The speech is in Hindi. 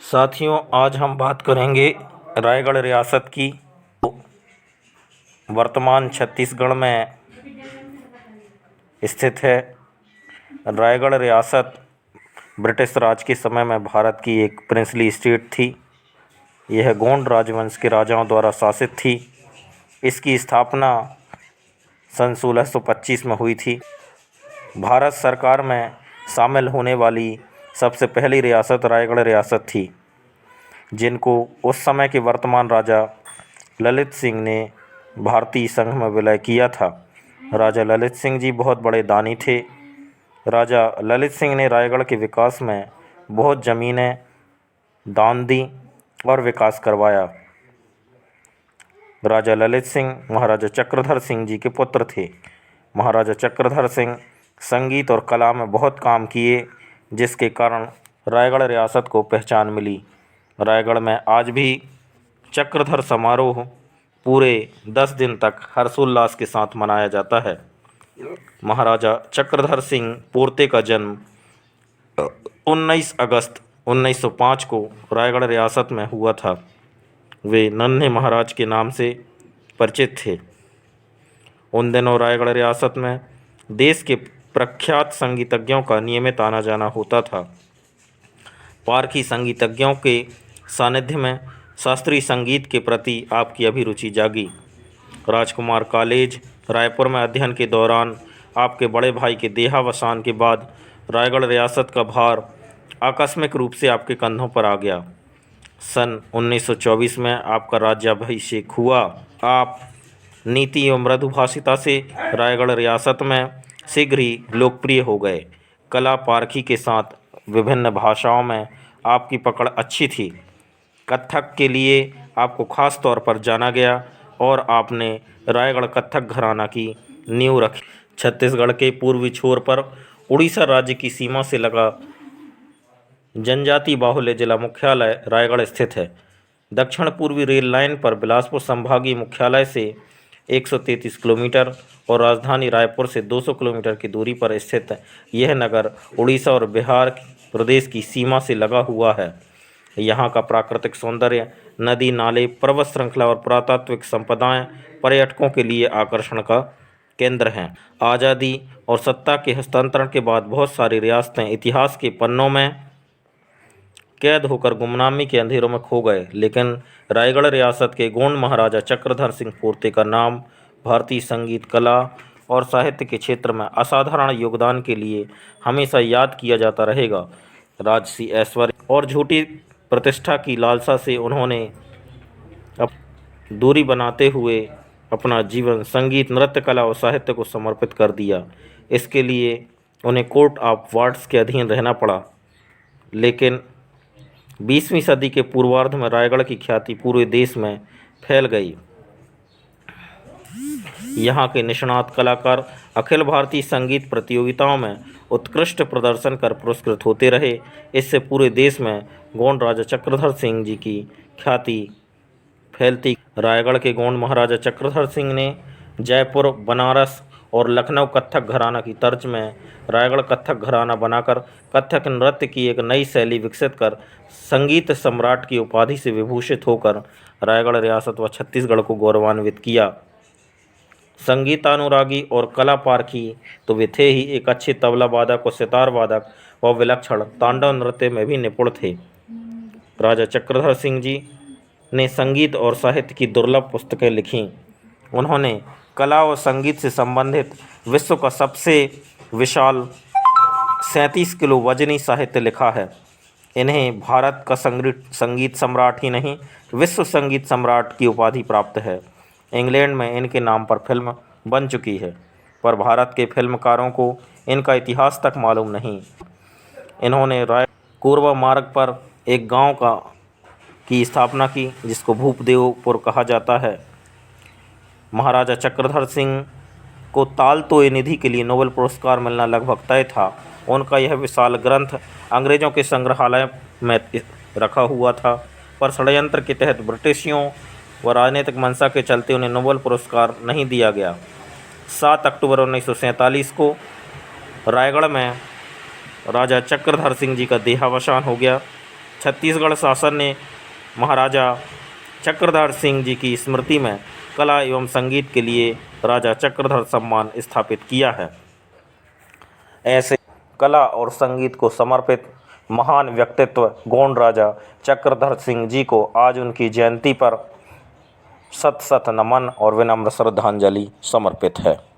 साथियों, आज हम बात करेंगे रायगढ़ रियासत की। वर्तमान छत्तीसगढ़ में स्थित है। रायगढ़ रियासत ब्रिटिश राज के समय में भारत की एक प्रिंसली स्टेट थी। यह गोंड राजवंश के राजाओं द्वारा शासित थी। इसकी स्थापना सन 1625 में हुई थी। भारत सरकार में शामिल होने वाली सबसे पहली रियासत रायगढ़ रियासत थी, जिनको उस समय के वर्तमान राजा ललित सिंह ने भारतीय संघ में विलय किया था। राजा ललित सिंह जी बहुत बड़े दानी थे। राजा ललित सिंह ने रायगढ़ के विकास में बहुत ज़मीनें दान दी और विकास करवाया। राजा ललित सिंह महाराजा चक्रधर सिंह जी के पुत्र थे। महाराजा चक्रधर सिंह संगीत और कला में बहुत काम किए, जिसके कारण रायगढ़ रियासत को पहचान मिली। रायगढ़ में आज भी चक्रधर समारोह पूरे 10 दिन तक हर्षोल्लास के साथ मनाया जाता है। महाराजा चक्रधर सिंह पोर्ते का जन्म 19 अगस्त 1905 को रायगढ़ रियासत में हुआ था। वे नन्हे महाराज के नाम से परिचित थे। उन दिनों रायगढ़ रियासत में देश के प्रख्यात संगीतज्ञों का नियमित आना जाना होता था। पारखी संगीतज्ञों के सानिध्य में शास्त्रीय संगीत के प्रति आपकी अभिरुचि जागी। राजकुमार कॉलेज रायपुर में अध्ययन के दौरान आपके बड़े भाई के देहावसान के बाद रायगढ़ रियासत का भार आकस्मिक रूप से आपके कंधों पर आ गया। सन 1924 में आपका राज्याभिषेक हुआ। आप नीति एवं मृदुभाषिता से रायगढ़ रियासत में शीघ्र ही लोकप्रिय हो गए। कला पारखी के साथ विभिन्न भाषाओं में आपकी पकड़ अच्छी थी। कथक के लिए आपको खास तौर पर जाना गया और आपने रायगढ़ कथक घराना की नींव रखी। छत्तीसगढ़ के पूर्वी छोर पर उड़ीसा राज्य की सीमा से लगा जनजाति बाहुल्य जिला मुख्यालय रायगढ़ स्थित है। दक्षिण पूर्वी रेल लाइन पर बिलासपुर संभागीय मुख्यालय से 133 किलोमीटर और राजधानी रायपुर से 200 किलोमीटर की दूरी पर स्थित यह नगर उड़ीसा और बिहार प्रदेश की सीमा से लगा हुआ है। यहाँ का प्राकृतिक सौंदर्य, नदी नाले, पर्वत श्रृंखला और पुरातात्विक संपदाएं पर्यटकों के लिए आकर्षण का केंद्र हैं। आज़ादी और सत्ता के हस्तांतरण के बाद बहुत सारी रियासतें इतिहास के पन्नों में कैद होकर गुमनामी के अंधेरों में खो गए, लेकिन रायगढ़ रियासत के गोंड महाराजा चक्रधर सिंह पोर्ते का नाम भारतीय संगीत, कला और साहित्य के क्षेत्र में असाधारण योगदान के लिए हमेशा याद किया जाता रहेगा। राजसी ऐश्वर्य और झूठी प्रतिष्ठा की लालसा से उन्होंने दूरी बनाते हुए अपना जीवन संगीत, नृत्य कला और साहित्य को समर्पित कर दिया। इसके लिए उन्हें कोर्ट ऑफ वार्ड्स के अधीन रहना पड़ा, लेकिन 20वीं सदी के पूर्वार्ध में रायगढ़ की ख्याति पूरे देश में फैल गई। यहाँ के निष्णात कलाकार अखिल भारतीय संगीत प्रतियोगिताओं में उत्कृष्ट प्रदर्शन कर पुरस्कृत होते रहे। इससे पूरे देश में गोंड राजा चक्रधर सिंह जी की ख्याति फैलती। रायगढ़ के गोंड महाराजा चक्रधर सिंह ने जयपुर, बनारस और लखनऊ कथक घराना की तर्ज में रायगढ़ कथक घराना बनाकर कथक नृत्य की एक नई शैली विकसित कर संगीत सम्राट की उपाधि से विभूषित होकर रायगढ़ रियासत व छत्तीसगढ़ को गौरवान्वित किया। संगीतानुरागी और कला पारखी तो वे थे ही, एक अच्छे तबला वादक और सितार वादक व विलक्षण तांडव नृत्य में भी निपुण थे। राजा चक्रधर सिंह जी ने संगीत और साहित्य की दुर्लभ पुस्तकें लिखीं। उन्होंने कला और संगीत से संबंधित विश्व का सबसे विशाल 37 किलो वजनी साहित्य लिखा है। इन्हें भारत का संगीत सम्राट ही नहीं, विश्व संगीत सम्राट की उपाधि प्राप्त है। इंग्लैंड में इनके नाम पर फिल्म बन चुकी है, पर भारत के फिल्मकारों को इनका इतिहास तक मालूम नहीं। इन्होंने कोरबा मार्ग पर एक गांव की स्थापना की, जिसको भूपदेवपुर कहा जाता है। महाराजा चक्रधर सिंह को तालतोय निधि के लिए नोबेल पुरस्कार मिलना लगभग तय था। उनका यह विशाल ग्रंथ अंग्रेज़ों के संग्रहालय में रखा हुआ था, पर षड्यंत्र के तहत ब्रिटिशियों व राजनीतिक मंशा के चलते उन्हें नोबेल पुरस्कार नहीं दिया गया। 7 अक्टूबर 1947 को रायगढ़ में राजा चक्रधर सिंह जी का देहावसान हो गया। छत्तीसगढ़ शासन ने महाराजा चक्रधर सिंह जी की स्मृति में कला एवं संगीत के लिए राजा चक्रधर सम्मान स्थापित किया है। ऐसे कला और संगीत को समर्पित महान व्यक्तित्व गोंड राजा चक्रधर सिंह जी को आज उनकी जयंती पर शत शत नमन और विनम्र श्रद्धांजलि समर्पित है।